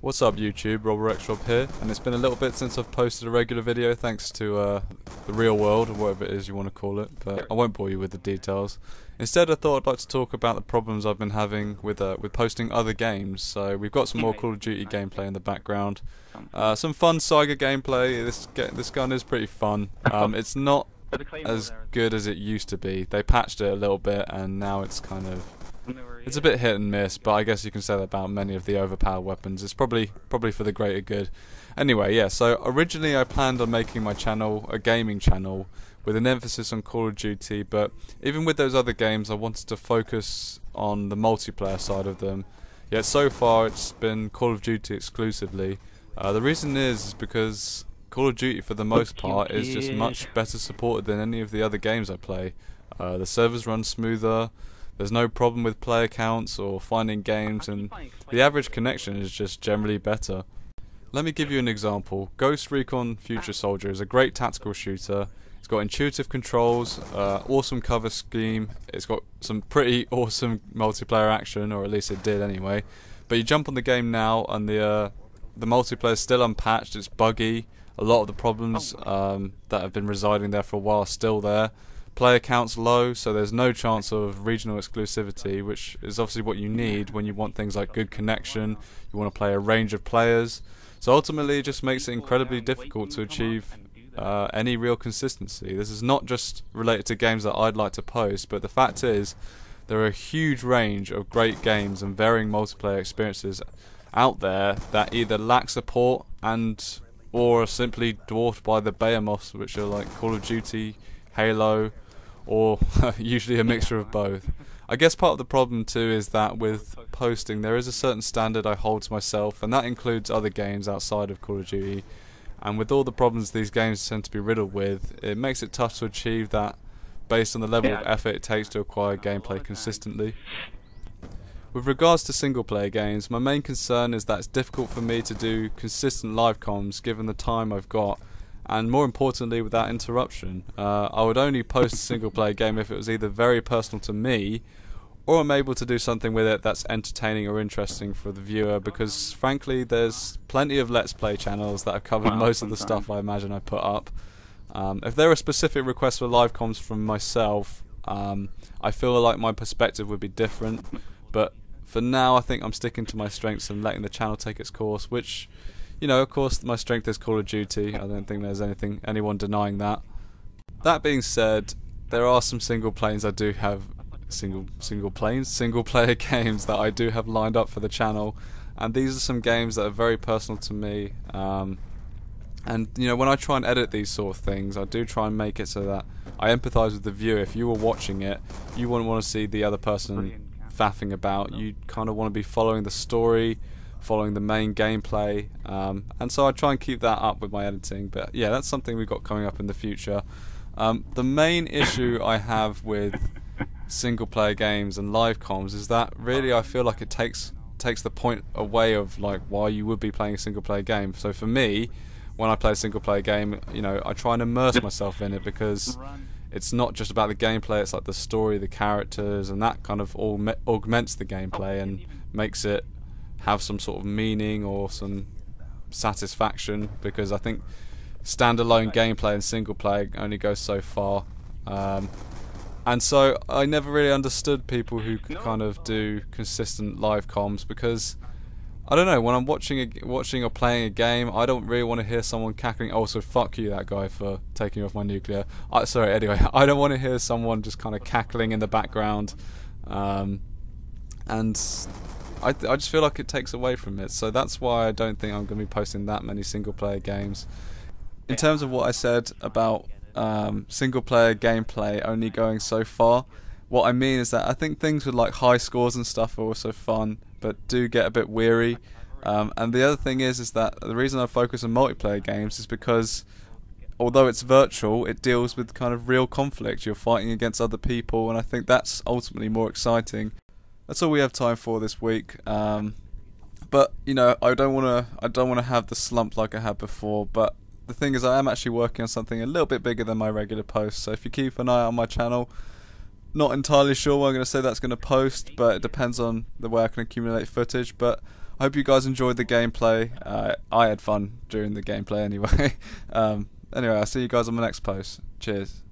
What's up YouTube, RobberXRob here, and it's been a little bit since I've posted a regular video thanks to the real world, or whatever it is you want to call it, but I won't bore you with the details. Instead I thought I'd like to talk about the problems I've been having with posting other games. So we've got some more Call of Duty gameplay in the background, some fun SAIGA gameplay. This gun is pretty fun. It's not as good as it used to be. They patched it a little bit and now it's it's a bit hit and miss, but I guess you can say that about many of the overpowered weapons. It's probably for the greater good. Anyway, yeah, so originally I planned on making my channel a gaming channel with an emphasis on Call of Duty, but even with those other games I wanted to focus on the multiplayer side of them. Yet so far it's been Call of Duty exclusively. The reason is because Call of Duty for the most part is just much better supported than any of the other games I play. The servers run smoother. There's no problem with player counts or finding games, and the average connection is just generally better. Let me give you an example. Ghost Recon Future Soldier is a great tactical shooter. It's got intuitive controls, awesome cover scheme, it's got some pretty awesome multiplayer action, or at least it did anyway. But you jump on the game now and the multiplayer is still unpatched, it's buggy. A lot of the problems that have been residing there for a while are still there. Player count's low, so there's no chance of regional exclusivity, which is obviously what you need when you want things like good connection, you want to play a range of players. So ultimately it just makes it incredibly difficult to achieve any real consistency. This is not just related to games that I'd like to post, but the fact is there are a huge range of great games and varying multiplayer experiences out there that either lack support or are simply dwarfed by the behemoths, which are like Call of Duty, Halo, or usually a mixture of both. I guess part of the problem too is that with posting there is a certain standard I hold to myself, and that includes other games outside of Call of Duty, and with all the problems these games tend to be riddled with, it makes it tough to achieve that based on the level of effort it takes to acquire gameplay consistently. With regards to single player games, my main concern is that it's difficult for me to do consistent live comms given the time I've got, and more importantly without interruption. I would only post a single player game if it was either very personal to me or I'm able to do something with it that's entertaining or interesting for the viewer, because frankly there's plenty of Let's Play channels that have covered most of the stuff I imagine I put up. If there are specific requests for live comms from myself, I feel like my perspective would be different, but for now I think I'm sticking to my strengths and letting the channel take its course, which, you know, of course my strength is Call of Duty. I don't think there's anyone denying that. That being said, there are some single player games that I do have lined up for the channel, and these are some games that are very personal to me. And you know, when I try and edit these sort of things, I do try and make it so that I empathise with the viewer. If you were watching it, you wouldn't want to see the other person faffing about. You kind of want to be following the story, following the main gameplay, and so I try and keep that up with my editing. But yeah, that's something we've got coming up in the future. The main issue I have with single player games and live comms is that really I feel like it takes the point away of like why you would be playing a single player game. So for me, when I play a single player game, you know, I try and immerse myself in it, because it's not just about the gameplay, it's like the story, the characters, and that kind of all augments the gameplay and makes it have some sort of meaning or some satisfaction, because I think standalone gameplay and single player only goes so far. And so I never really understood people who could kind of do consistent live comms, because I don't know, when I'm watching or playing a game, I don't really want to hear someone cackling, "Oh, so fuck you, that guy, for taking off my nuclear." Anyway, I don't want to hear someone just kind of cackling in the background, and I just feel like it takes away from it. So that's why I don't think I'm going to be posting that many single player games. In terms of what I said about single player gameplay only going so far, what I mean is that I think things with like high scores and stuff are also fun, but do get a bit weary. And the other thing is that the reason I focus on multiplayer games is because although it's virtual, it deals with kind of real conflict. You're fighting against other people, and I think that's ultimately more exciting. That's all we have time for this week. But you know, I don't want to have the slump like I had before. But the thing is, I am actually working on something a little bit bigger than my regular posts. So if you keep an eye on my channel, not entirely sure when I'm going to say that's going to post, but it depends on the way I can accumulate footage. But I hope you guys enjoyed the gameplay. I had fun during the gameplay anyway. Anyway, I'll see you guys on the next post. Cheers.